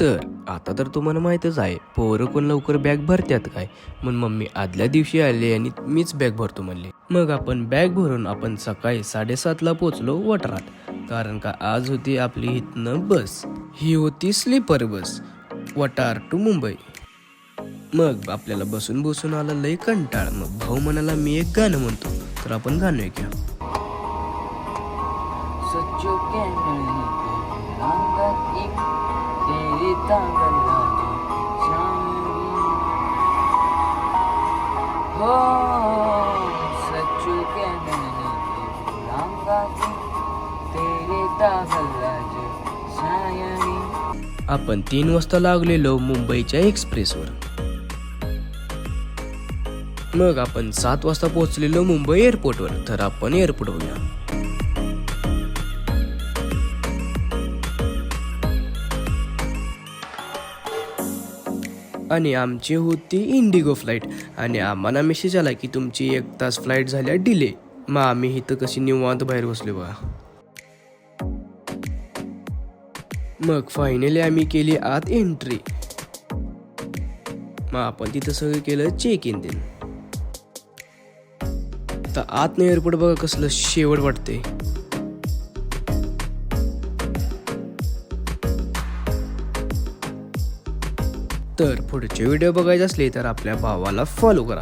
तर आता तर तुम्हाला माहीतच आहे, पोरं कोण लवकर बॅग भरतात काय. मग मम्मी आदल्या दिवशी आले आणि मीच बॅग भरतो म्हणले. मग आपण बॅग भरून आपण सकाळी 7:30ला पोचलो वटरात. कारण का आज होती आपली इथनं बस. ही होती स्लीपर बस, वटार टू मुंबई. मग आपल्याला बसून बसून आला लय कंटाळ. मग भाऊ म्हणाला मी एक गाणं म्हणतो, तर आपण गाणं ऐकूया. सच्चो के नहीं लांगा की तेरी तांगला जो शायरी हो सच्चो के नहीं लांगा की तेरी तांगला जो शायरी. आपण 3 वाजता लागलेलो मुंबईच्या एक्सप्रेसवर. मग आपण 7 वाजता पोहोचलेलो मुंबई एअरपोर्टवर. तर आपण एअरपोर्ट होऊया. आणि आमची होती इंडिगो फ्लाईट. आणि आम्हाला मेसेज आला की तुमची 1 तास फ्लाईट झाल्या डिले. मग आम्ही इथं कशी निवांत बाहेर बसलो बघा. मग फायनली आम्ही केली आत एंट्री. मग आपण तिथं सगळं केलं चेक इन. तर आतनं एअरपोर्ट बघा कसलं शेवट वाटते. तर पुढचे व्हिडिओ बघायचे असले तर आपल्या भावाला फॉलो करा.